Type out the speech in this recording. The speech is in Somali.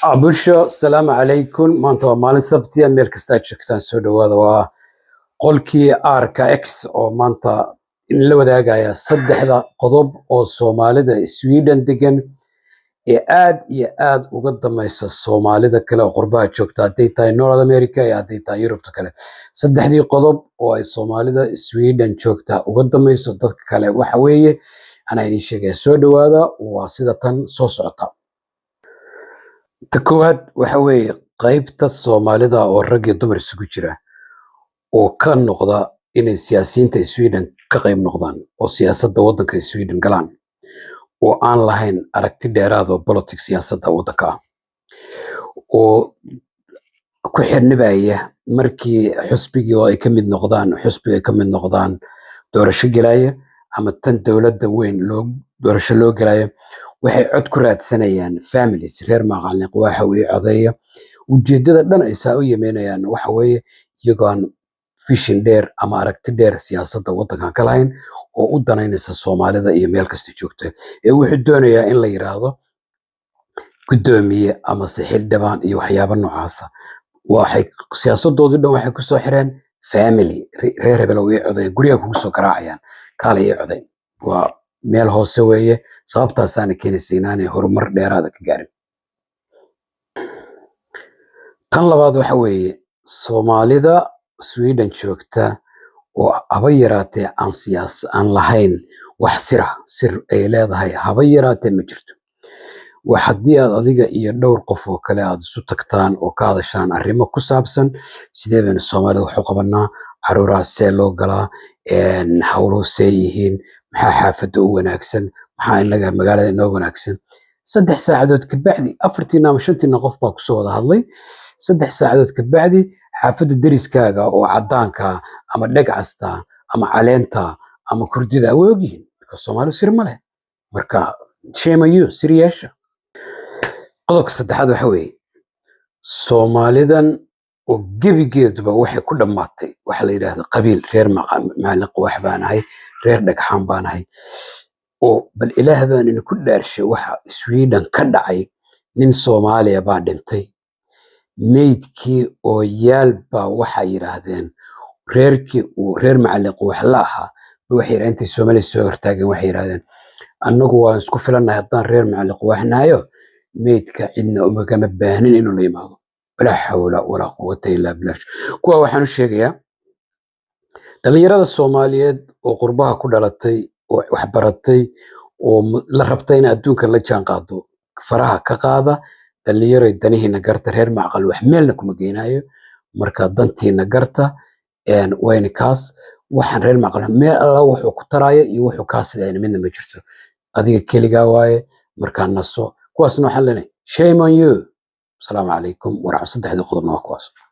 Abusho, السلام عليكم. maanta waa maalin sabti ah meel kasta aad joogtaan soo dhawaada. Waa qolkii RKX oo maanta in la wadaagaya saddexda qodob oo Soomaalida Sweden degan ee aad iyo aad uga dameysa Soomaalida kale oo qurbaha joogta hadday tahay North America iyo hadday tahay Yurubta kale. Saddexdii qodob oo ay Soomaalida Sweden joogta uga dameyso dadka kale waxa weeye anaa idin sheegaya soo dhawaada waa sida tan soo socota. Ta koowaad waxa weeye qaybta Soomaalida oo rag iyo dumar isugu jira oo ka noqda inay siyaasiyiinta Sweden ka qayb noqdaan oo siyaasadda waddanka Sweden galaan oo aan lahayn aragti dheeraad oo politics siyaasadda waddanka ah oo ku xirnibaya markii xusbigii oo ay ka mid noqdaan xusbiga ay ka mid noqdaan doorasho gelaya ama tan dowladda weyn doorasho loo gelaya waxay cod ku raadsanayaan families reer maqalniq waxa uu codeeya ujeedada dhan ay saa u yeemeynayaan waxa weeye iyagoon vision dheer ama aragti dheer siyaasadda waddanka ka lahayn oo u danaynaysa Soomaalida iyo meel kasta joogta ee wuxuu doonayaa in la yiraahdo gudoomiye ama xildhibaan iyo waxyaabo noocaasa waxay siyaasadoodii dhan waxay ku soo xireen family reer hebel oo codeeya guriga kugu soo garaacayaan kale iyo codeey waa meel hoose weeye sababtaasaana keenaysa inaanay horumar dheeraada ka gaarin. Tan labaad waxa weeye Soomaalida Sweden joogta oo haba yaraatee aan lahayn wax sir ay leedahay haba yaraatee ma jirto. wax haddii aad adiga iyo dhowr qof oo kale aad isu tagtaan oo ka hadashaan arrimo ku saabsan sidee baynu Soomaalida wax u qabanaa caruuraha see loo galaa hawluhu see yihiin maxaa xaafadda u wanaagsan maxaa inaga magaalada inoo wanaagsan 3 saacadood ka bacdi 4 ama 5 qof baa ku soo wada hadlay 3 saacadood ka bacdi xaafadda deriskaaga oo cadaanka ama dhagcasta ama caleenta ama kurdida way ogyihiin marka Soomaalidu sir ma leh marka shame on you siriyaasha. qodobka saddexaad waxa weeye Soomaalidan oo gebigeeduba waxay ku dhammaatay waxa la yiraahdo qabiil reer maqalniq wax baan ahay reer dhagxaan baan ahay oo bal ilaah baan in ku dhaarshay waxa Sweden ka dhacay nin Soomaaliya baa dhintay meydkii oo yaalba waxa yiraahdeen reerkii uu reer maqalniq wax la ahaa waxay yiraahdeen Soomaaliya soo hortaagan waxay yiraahdeen annagu waan isku filanahay haddaan reer maqalniq waxnaayo meydka cidna uma kama baahnin inuu la yimaado walaa xawla walaa quwwata illaa billah. kuwa waxaan u sheegayaa dhalinyarada Soomaaliyeed oo qurbaha ku dhalatay oo wax baratay oo la rabtay in adduunka la jaan qaado faraha ka qaada dhalinyaro danihiina garta reer maqal wax meelna kuma geenayo marka dantiina garta wayna kaas waxaan reer maqal meel alla wuxuu ku taraayo iyo wuxuu ka sidayna midna ma jirto adiga keliga waaye marka naso kuwaasna waxaan leenahay shame on you. السلام عليكم ورحمة الله وبركاته.